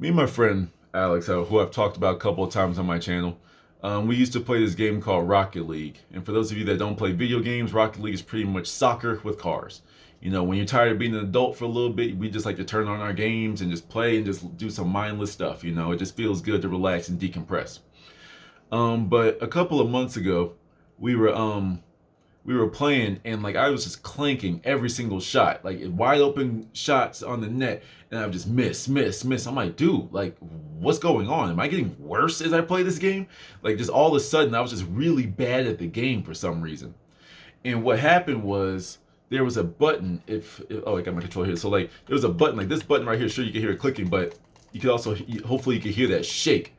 Me and my friend Alex, who I've talked about a couple of times on my channel, we used to play this game called Rocket League. And for those of you that don't play video games, Rocket League is pretty much soccer with cars. You know, when you're tired of being an adult for a little bit, we just like to turn on our games and just play and just do some mindless stuff. You know, it just feels good to relax and decompress. But a couple of months ago, we were um, we were playing and like I was just clanking every single shot, like wide open shots on the net, and I would just miss. I'm like, dude, like what's going on? Am I getting worse as I play this game? Like just all of a sudden I was just really bad at the game for some reason. And what happened was there was a button. Oh, I got my controller here. So like there was a button, like this button right here. Sure, you can hear it clicking, but you could also hopefully you could hear that shake.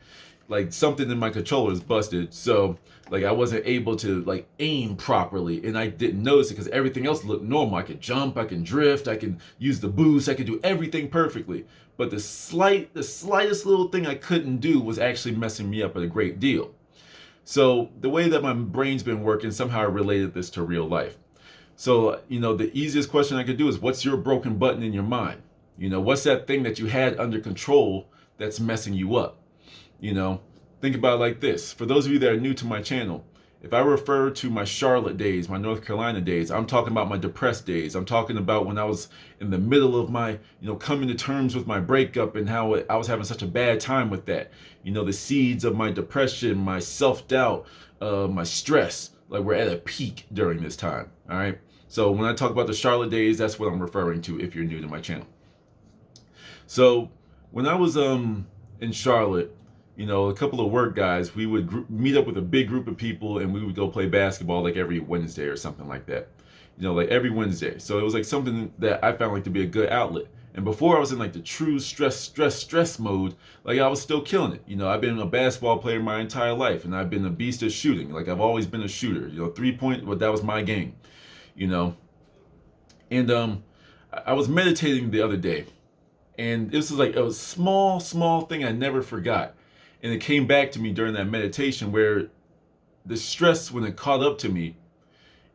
Like something in my controller is busted. So like I wasn't able to like aim properly, and I didn't notice it because everything else looked normal. I could jump, I can drift, I can use the boost, I could do everything perfectly. But the slightest little thing I couldn't do was actually messing me up a great deal. So the way that my brain's been working, somehow I related this to real life. So, you know, the easiest question I could do is what's your broken button in your mind? You know, what's that thing that you had under control that's messing you up? You know, think about it like this. For those of you that are new to my channel, if I refer to my Charlotte days, my North Carolina days, I'm talking about my depressed days. I'm talking about when I was in the middle of my, coming to terms with my breakup and how I was having such a bad time with that. You know, the seeds of my depression, my self-doubt, my stress, like we're at a peak during this time. All right. So when I talk about the Charlotte days, that's what I'm referring to if you're new to my channel. So when I was in Charlotte, you know, a couple of work guys, we would meet up with a big group of people and we would go play basketball like every Wednesday or something like that. You know, like every Wednesday. So it was like something that I found like to be a good outlet. And before I was in like the true stress mode, like I was still killing it. You know, I've been a basketball player my entire life and I've been a beast at shooting. Like I've always been a shooter. You know, 3-point, well, that was my game, you know. And I was meditating the other day, and this was like a small thing I never forgot. And it came back to me during that meditation where the stress, when it caught up to me,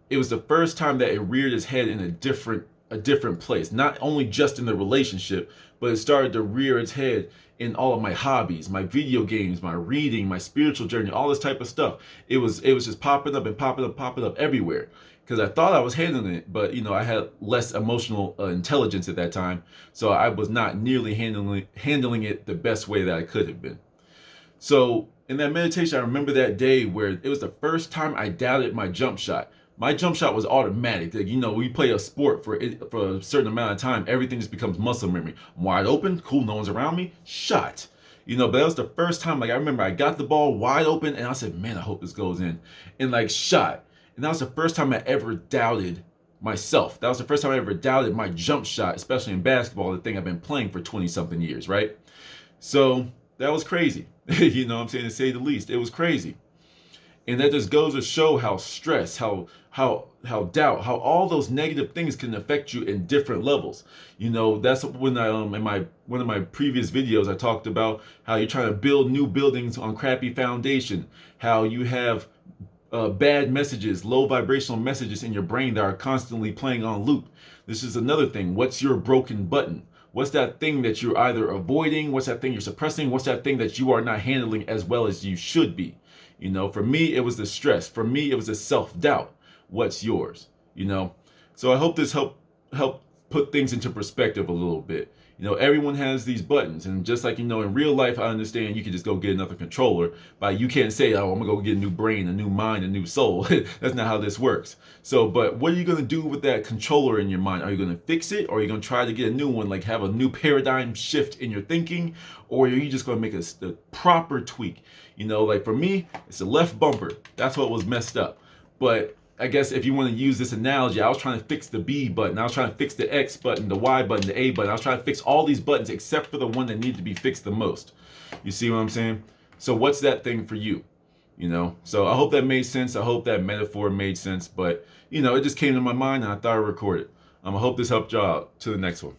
it was the first time that it reared its head in a different place. Not only just in the relationship, but it started to rear its head in all of my hobbies, my video games, my reading, my spiritual journey, all this type of stuff. It was just popping up and popping up everywhere. Because I thought I was handling it, but you know I had less emotional intelligence at that time, so I was not nearly handling it the best way that I could have been. So in that meditation, I remember that day where it was the first time I doubted my jump shot. My jump shot was automatic. Like, you know, we play a sport for a certain amount of time, everything just becomes muscle memory. I'm wide open, cool, no one's around me, shot. You know, but that was the first time, like I remember I got the ball wide open and I said, man, I hope this goes in. And like shot. And that was the first time I ever doubted myself. That was the first time I ever doubted my jump shot, especially in basketball, the thing I've been playing for 20 something years, right? So that was crazy. You know what I'm saying, to say the least. It was crazy. And that just goes to show how stress, how doubt, how all those negative things can affect you in different levels. You know, that's when I in my one of my previous videos I talked about how you're trying to build new buildings on crappy foundation, how you have bad messages, low vibrational messages in your brain that are constantly playing on loop. This is another thing. What's your broken button? What's that thing that you're either avoiding? What's that thing you're suppressing? What's that thing that you are not handling as well as you should be? You know, for me, it was the stress. For me, it was the self-doubt. What's yours? You know, so I hope this help put things into perspective a little bit. You know, everyone has these buttons, and just like, you know, in real life, I understand you can just go get another controller, but you can't say, oh, I'm gonna go get a new brain, a new mind, a new soul. That's not how this works. So, but what are you gonna do with that controller in your mind? Are you gonna fix it, or are you gonna try to get a new one, like have a new paradigm shift in your thinking, or are you just gonna make a proper tweak? You know, like for me, it's the left bumper. That's what was messed up. But I guess if you want to use this analogy, I was trying to fix the B button, I was trying to fix the X button, the Y button, the A button. I was trying to fix all these buttons except for the one that needed to be fixed the most. You see what I'm saying? So what's that thing for you? You know, so I hope that made sense. I hope that metaphor made sense. But, you know, it just came to my mind and I thought I'd record it. I hope this helped y'all out. To the next one.